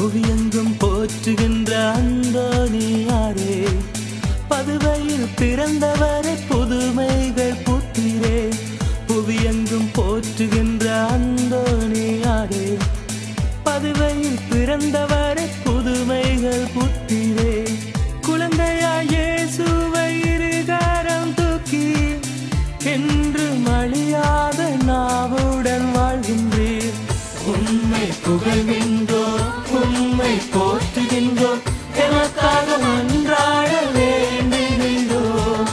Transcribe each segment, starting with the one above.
புவியெங்கும் போற்றுகின்ற அந்தோணியாரே, பதுவையில் பிறந்தவரை புதுமைகள் புத்திரே. புவியெங்கும் போற்றுகின்ற அந்தோணியாரே, பதுவையில் பிறந்தவரை புதுமைகள் புத்திரே. குழந்தையாய் இயேசுவை இருகரம் தூக்கி என்று மழியாத நாவுடன் வாழ்கின்றீர். உம்மை புகழ்கின்றோம், உம்மை போற்றுகின்றோம், எமக்காக மன்றாட வேண்டுகின்றோம்.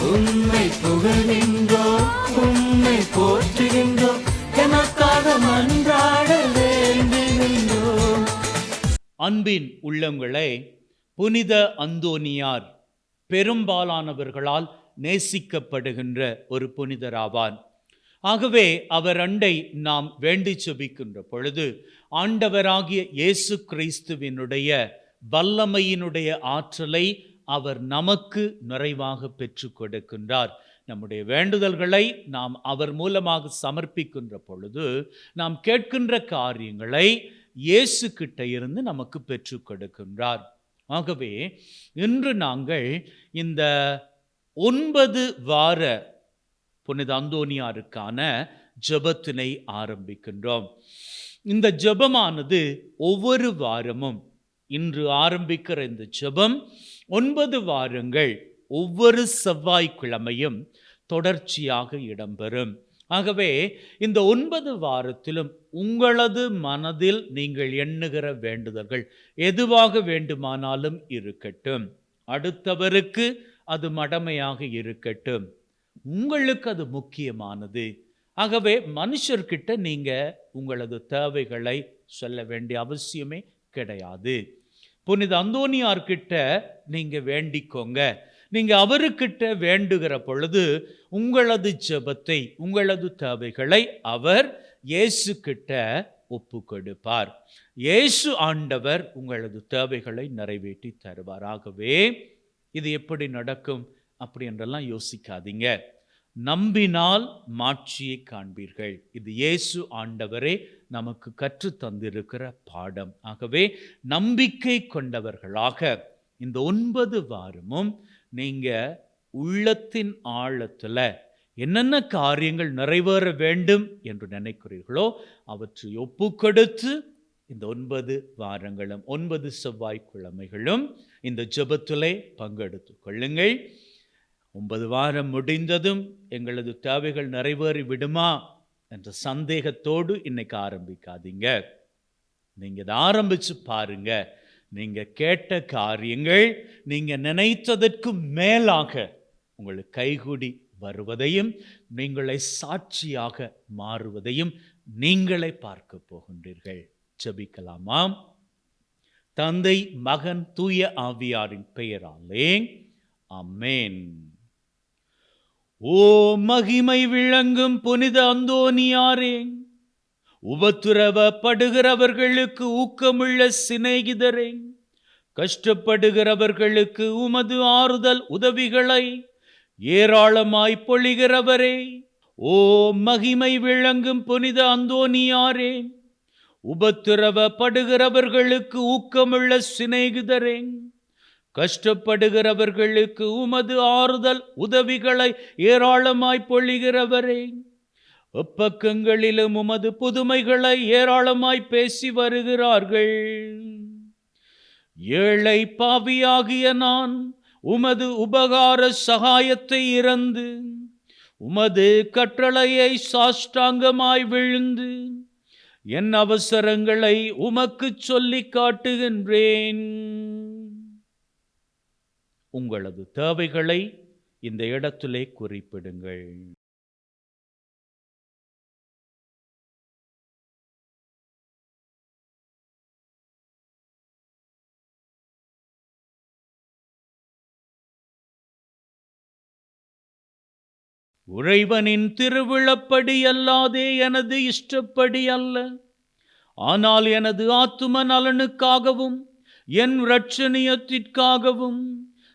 உம்மை புகழ்கின்றோம், உம்மை போற்றுகின்றோம், எமக்காக மன்றாட வேண்டுகின்றோம். அன்பின் உள்ளங்களே, புனித அந்தோனியார் பெரும்பாலானவர்களால் நேசிக்கப்படுகின்ற ஒரு புனிதராவார். ஆகவே அவர் அண்டை நாம் வேண்டி செபிக்கின்ற பொழுது ஆண்டவராகிய இயேசு கிறிஸ்துவினுடைய வல்லமையினுடைய ஆற்றலை அவர் நமக்கு நிறைவாக பெற்று கொடுக்கின்றார். நம்முடைய வேண்டுதல்களை நாம் அவர் மூலமாக சமர்ப்பிக்கின்ற பொழுது நாம் கேட்கின்ற காரியங்களை இயேசு கிட்ட இருந்து நமக்கு பெற்று கொடுக்கின்றார். ஆகவே இன்று நாங்கள் இந்த 9 வார புனித அந்தோனியாருக்கான ஜெபத்தினை ஆரம்பிக்கின்றோம். இந்த ஜெபமானது ஒவ்வொரு வாரமும், இன்று ஆரம்பிக்கிற இந்த ஜெபம் 9 வாரங்கள் ஒவ்வொரு செவ்வாய்க்கிழமையும் தொடர்ச்சியாக இடம்பெறும். ஆகவே இந்த 9 வாரத்திலும் உங்களது மனதில் நீங்கள் எண்ணுகிற வேண்டுதல்கள் எதுவாக வேண்டுமானாலும் இருக்கட்டும், அடுத்தவருக்கு அது மடமையாக இருக்கட்டும், உங்களுக்கு அது முக்கியமானது. ஆகவே மனுஷர்கிட்ட நீங்க உங்களது தேவைகளை சொல்ல வேண்டிய அவசியமே கிடையாது. புனித அந்தோனியார்கிட்ட நீங்க வேண்டிக்கோங்க. நீங்க அவருக்கிட்ட வேண்டுகிற பொழுது உங்களது ஜெபத்தை, உங்களது தேவைகளை அவர் இயேசு கிட்ட ஒப்பு கொடுப்பார். இயேசு ஆண்டவர் உங்களது தேவைகளை நிறைவேற்றி தருவார். ஆகவே இது எப்படி நடக்கும் அப்படி என்றெல்லாம் யோசிக்காதீங்க. நம்பினால் மாட்சியை காண்பீர்கள். இது இயேசு ஆண்டவரே நமக்கு கற்று தந்திருக்கிற பாடம். ஆகவே நம்பிக்கை கொண்டவர்களாக இந்த 9 வாரமும் நீங்க உள்ளத்தின் ஆழத்துல என்னென்ன காரியங்கள் நிறைவேற வேண்டும் என்று நினைக்கிறீர்களோ அவற்றை ஒப்பு கொடுத்து இந்த 9 வாரங்களும் 9 செவ்வாய்க்கிழமைகளும் இந்த ஜெபத்திலே பங்கெடுத்து கொள்ளுங்கள். 9 வாரம் முடிந்ததும் எங்களது தேவைகள் நிறைவேறி விடுமா என்ற சந்தேகத்தோடு இன்னைக்கு ஆரம்பிக்காதீங்க. நீங்க இதை ஆரம்பிச்சு பாருங்க. நீங்க கேட்ட காரியங்கள் நீங்க நினைத்ததற்கு மேலாக உங்களுக்கு கைகூடி வருவதையும் நீங்களே சாட்சியாக மாறுவதையும் நீங்களே பார்க்க போகின்றீர்கள். ஜெபிக்கலாமா? தந்தை, மகன், தூய ஆவியாரின் பெயராலே ஆமென். ஓ மகிமை விளங்கும் புனித அந்தோனியாரே, உபத்திரவப்படுகிறவர்களுக்கு ஊக்கமுள்ள சிநேகிதரே, கஷ்டப்படுகிறவர்களுக்கு உமது ஆறுதல் உதவிகளை ஏராளமாய் பொழிகிறவரே, ஓ மகிமை விளங்கும் புனித அந்தோனியாரே, உபத்திரவப்படுகிறவர்களுக்கு ஊக்கமுள்ள சிநேகிதரே, கஷ்டப்படுகிறவர்களுக்கு உமது ஆறுதல் உதவிகளை ஏராளமாய் பொழிகிறவரே, எப்பக்கங்களிலும் உமது புதுமைகளை ஏராளமாய் பேசி வருகிறார்கள். ஏழை பாவியாகிய நான் உமது உபகார சகாயத்தை இறந்து உமது கட்டளையை சாஷ்டாங்கமாய் விழுந்து என் அவசரங்களை உமக்கு சொல்லி காட்டுகின்றேன். உங்களது தேவைகளை இந்த இடத்திலே குறிப்பிடுங்கள். இறைவனின் திருவிழப்படி அல்லாதே எனது இஷ்டப்படி அல்ல, ஆனால் எனது ஆத்தும நலனுக்காகவும் என் இரட்சணியத்திற்காகவும்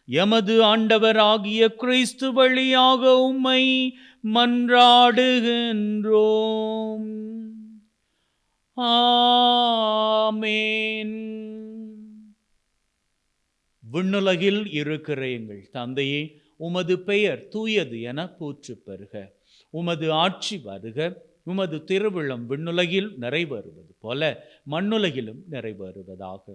எமது ஆண்டவராகிய கிறிஸ்து வழியாக உம்மை மன்றாடுகின்றோம். ஆமென். விண்ணுலகில் இருக்கிற எங்கள் தந்தையே, உமது பெயர் தூயது என போற்றப் பெறுக. உமது ஆட்சி வருக. உமது திருவிழம் விண்ணுலகில் நிறைவேறுவது போல மண்ணுலகிலும் நிறைவேறுவதாக.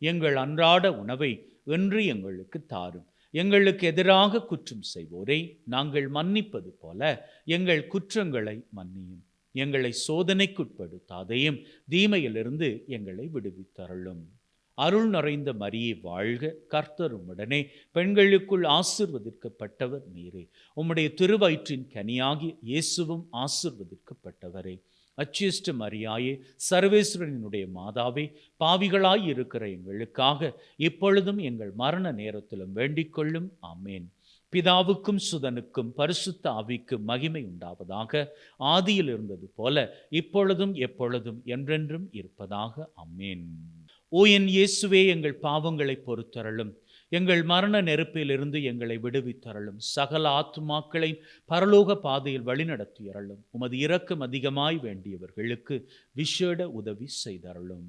எங்கள் அன்றாட உணவை இன்று எங்களுக்கு தாரும். எங்களுக்கு எதிராக குற்றம் செய்வோரை நாங்கள் மன்னிப்பது போல எங்கள் குற்றங்களை மன்னியும். எங்களை சோதனைக்குட்படுத்தாதையும் தீமையிலிருந்து எங்களை விடுவித்தருளும். அருள் நிறைந்த மரியே வாழ்க, கர்த்தர் உம்முடனே, பெண்களுக்குள் ஆசீர்வதிக்கப்பட்டவர் நீரே. உம்முடைய திருவயிற்றின் கனியாகி இயேசுவும் ஆசீர்வதிக்கப்பட்டவரே. அச்சிஷ்ட மரியாயே, சர்வேஸ்வரனுடைய மாதாவே, பாவிகளாய் இருக்கிற எங்களுக்காக இப்பொழுதும் எங்கள் மரண நேரத்திலும் வேண்டிக் கொள்ளும். ஆமேன். பிதாவுக்கும் சுதனுக்கும் பரிசுத்த ஆவிக்கும் மகிமை உண்டாவதாக. ஆதியில் இருந்தது போல இப்பொழுதும் எப்பொழுதும் என்றென்றும் இருப்பதாக. ஆமேன். ஓ என் இயேசுவே, எங்கள் பாவங்களை பொறுத்தருளும். எங்கள் மரண நெருப்பிலிருந்து எங்களை விடுவித்தருளும். சகல ஆத்துமாக்களை பரலோக பாதையில் வழிநடத்தியருளும். உமது இரக்கம் அதிகமாய் வேண்டியவர்களுக்கு விசேட உதவி செய்தருளும்.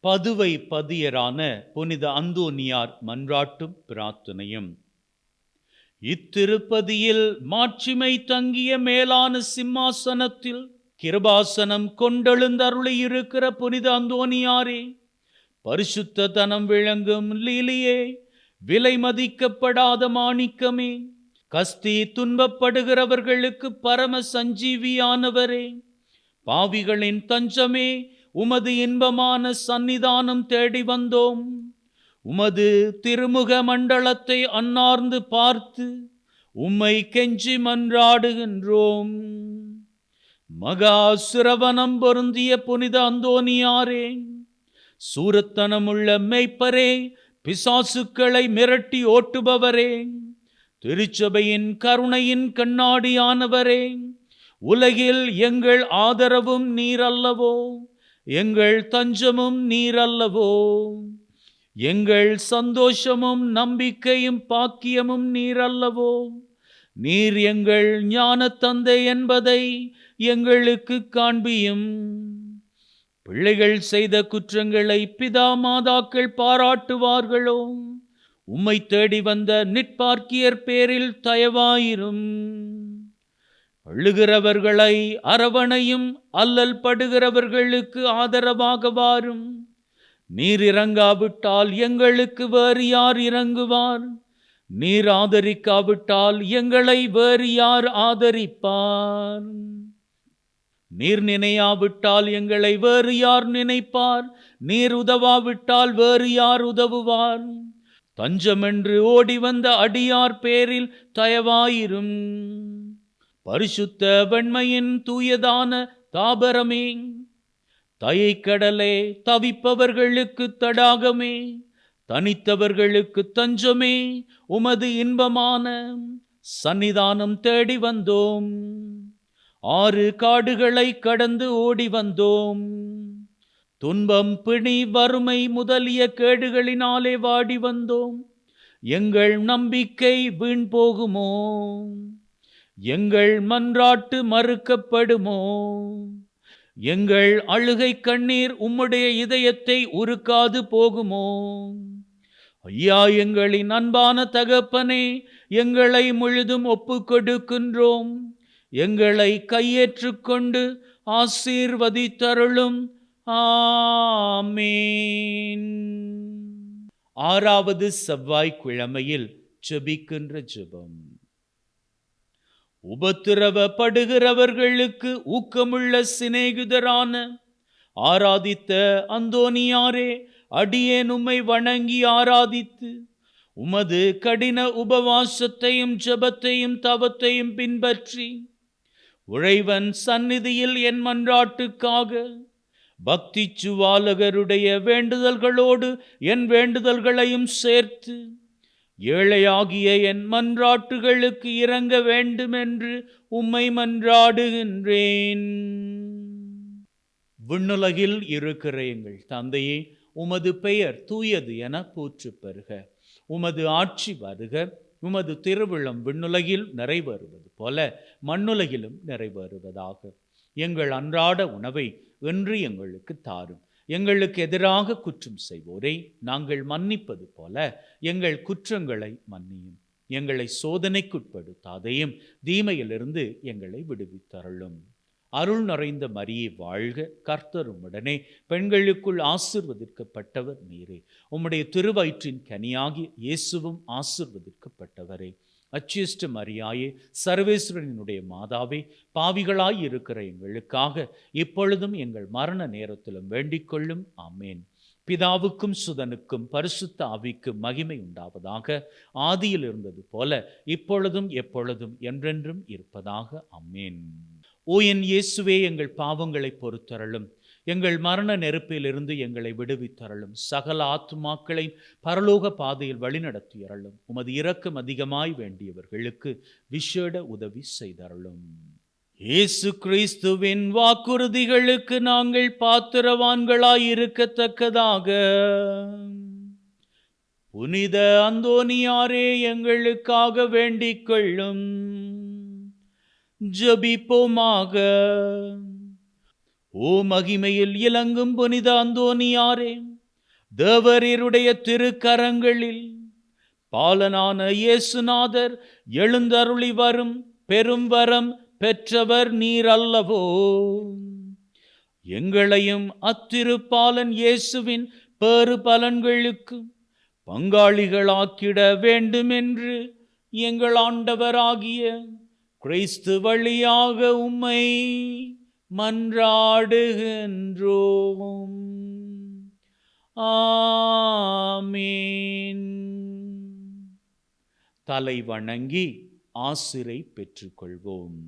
பதுவை பதியரான புனித அந்தோனியார் மன்றாட்டும் பிரார்த்தனையும். இத்திருப்பதியில் மாட்சிமை தங்கிய மேலான சிம்மாசனத்தில் கிருபாசனம் கொண்டெழுந்தருளி இருக்கிற புனித அந்தோனியாரே, பரிசுத்த தனம் விளங்கும் லீலியே, விலை மதிக்கப்படாத மாணிக்கமே, கஸ்தி துன்பப்படுகிறவர்களுக்கு பரம சஞ்சீவியானவரே, பாவிகளின் தஞ்சமே, உமது இன்பமான சந்நிதானம் தேடி வந்தோம். உமது திருமுக மண்டலத்தை அன்னார்ந்து பார்த்து உம்மை கெஞ்சி மன்றாடுகின்றோம். மகா சிரவணம் பொருந்திய புனித அந்தோனியாரே, சூரத்தனமுள்ள மெய்ப்பரே, பிசாசுக்களை மிரட்டி ஓட்டுபவரே, திருச்சபையின் கருணையின் கண்ணாடியானவரே, உலகில் எங்கள் ஆதரவும் நீரல்லவோ, எங்கள் தஞ்சமும் நீரல்லவோ, எங்கள் சந்தோஷமும் நம்பிக்கையும் பாக்கியமும் நீரல்லவோ. நீர் எங்கள் ஞான தந்தை என்பதை எங்களுக்கு காண்பியும். பிள்ளைகள் செய்த குற்றங்களை பிதா மாதாக்கள் பாராட்டுவார்களோ? உம்மை தேடி வந்த நிற்பார்க்கியர் பேரில் தயவாயிரும். அழுகிறவர்களை அரவணையும், அல்லல் படுகிறவர்களுக்கு ஆதரவாக வாரும். நீர் இறங்காவிட்டால் எங்களுக்கு வேறு யார் இறங்குவார்? நீர் ஆதரிக்காவிட்டால் எங்களை வேறு யார் ஆதரிப்பார்? நீர் நினையாவிட்டால் எங்களை வேறு யார் நினைப்பார்? நீர் உதவாவிட்டால் வேறு யார் உதவுவார்? தஞ்சமென்று ஓடி வந்த அடியார் பேரில் தயவாயிரும். பரிசுத்த வெண்மையின் தூயதான தாபரமே, தயைக்கடலே, தவிப்பவர்களுக்கு தடாகமே, தனித்தவர்களுக்கு தஞ்சமே, உமது இன்பமான சந்நிதானம் தேடி வந்தோம். 6 காடுகளை கடந்து ஓடி வந்தோம். துன்பம், பிணி, வறுமை முதலிய கேடுகளினாலே வாடி வந்தோம். எங்கள் நம்பிக்கை வீண் போகுமோ? எங்கள் மன்றாட்டு மறுக்கப்படுமோ? எங்கள் அழுகை கண்ணீர் உம்முடைய இதயத்தை உருக்காது போகுமோ? ஐயா, எங்களின் அன்பான தகப்பனே, எங்களை முழுதும் ஒப்புக்கொடுக்கின்றோம். எங்களை கையேற்றுக்கொண்டு ஆசீர்வதித்தருளும். ஆமேன். 6வது செவ்வாய்க்கிழமையில் ஜெபிக்கின்ற ஜெபம். உபத்திரவப்படுகிறவர்களுக்கு ஊக்கமுள்ள சிநேகிதரான ஆராதித்த அந்தோனியாரே, அடியேன் உம்மை வணங்கி ஆராதித்து உமது கடின உபவாசத்தையும் ஜெபத்தையும் தவத்தையும் பின்பற்றி உறைவன் சந்நிதியில் என் மன்றாட்டுக்காக பக்தி சுவாலகருடைய வேண்டுதல்களோடு என் வேண்டுதல்களையும் சேர்த்து ஏழையாகிய என் மன்றாட்டுகளுக்கு இறங்க வேண்டும் என்று உம்மை மன்றாடுகின்றேன். விண்ணுலகில் இருக்கிற எங்கள் தந்தையே, உமது பெயர் தூயது என போற்றப் பெறுக. உமது ஆட்சி வருக. உமது திருவிழம் விண்ணுலகில் நிறைவேறுவது போல மண்ணுலகிலும் நிறைவேறுவதாக. எங்கள் அன்றாட உணவை என்று எங்களுக்கு தாரும். எங்களுக்கு எதிராக குற்றம் செய்வோரை நாங்கள் மன்னிப்பது போல எங்கள் குற்றங்களை மன்னியும். எங்களை சோதனைக்குட்படுத்தாதையும் தீமையிலிருந்து எங்களை விடுவித்தருளும். அருள் நிறைந்த மரியே வாழ்க, கர்த்தர் உம்முடனே, பெண்களுக்குள் ஆசீர்வதிக்கப்பட்டவர் நீரே. உம்முடைய திருவயிற்றின் கனியாகி இயேசுவும் ஆசீர்வதிக்கப்பட்டவரே. அச்சிஷ்ட மரியாயே, சர்வேஸ்வரனுடைய மாதாவே, பாவிகளாய் இருக்கிற எங்களுக்காக இப்பொழுதும் எங்கள் மரண நேரத்திலும் வேண்டிக் கொள்ளும். ஆமேன். பிதாவுக்கும் சுதனுக்கும் பரிசுத்த ஆவிக்கும் மகிமை உண்டாவதாக. ஆதியில் இருந்தது போல இப்பொழுதும் எப்பொழுதும் என்றென்றும் இருப்பதாக. ஆமேன். ஓ என் இயேசுவே, எங்கள் பாவங்களை பொறுத்தருளும். எங்கள் மரண நெருப்பிலிருந்து எங்களை விடுவித்தருளும். சகல ஆத்துமாக்களை பரலோக பாதையில் வழிநடத்தியருளும். உமது இரக்கம் அதிகமாய் வேண்டியவர்களுக்கு விசேட உதவி செய்தருளும். இயேசு கிறிஸ்துவின் வாக்குறுதிகளுக்கு நாங்கள் பாத்திரவான்களாய் இருக்கத்தக்கதாக புனித அந்தோனியாரே எங்களுக்காக வேண்டிக் கொள்ளும். ஜெபிப்போமாக. ஓ மகிமையில் இலங்கும் புனித அந்தோனியாரே, தேவரீருடைய திருக்கரங்களில் பாலனான இயேசுநாதர் எழுந்தருளி வரும் பெரும் வரம் பெற்றவர் நீர் அல்லவோ? எங்களையும் அத்திருப்பாலன் இயேசுவின் பேறு பலன்களுக்கு பங்காளிகளாக்கிட வேண்டுமென்று எங்கள் ஆண்டவராகிய கிறிஸ்து வழியாக உம்மை மன்றாடுகின்றோம். ஆமீன். தலை வணங்கி ஆசிரை பெற்றுக்கொள்வோம்.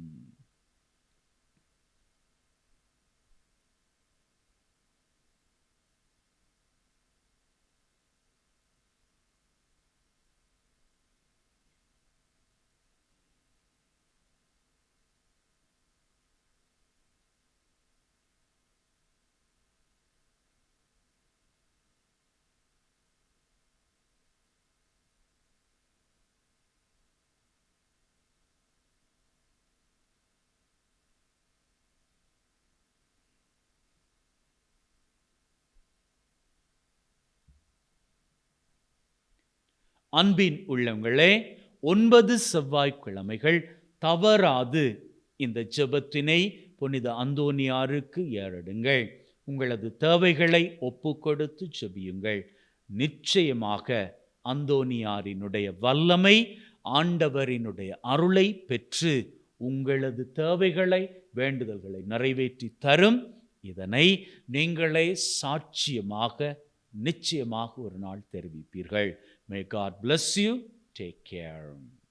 அன்பின் உள்ளங்களே, 9 செவ்வாய்க்கிழமைகள் தவறாது இந்த ஜெபத்தினை புனித அந்தோனியாருக்கு ஏறெடுங்கள். உங்களது தேவைகளை ஒப்புக்கொடுத்து ஜெபியுங்கள். நிச்சயமாக அந்தோனியாரினுடைய வல்லமை, ஆண்டவரினுடைய அருளை பெற்று உங்களது தேவைகளை, வேண்டுதல்களை நிறைவேற்றி தரும். இதனை நீங்களே சாட்சியமாக நிச்சயமாக ஒரு நாள் தெரிவிப்பீர்கள். May God bless you. Take care.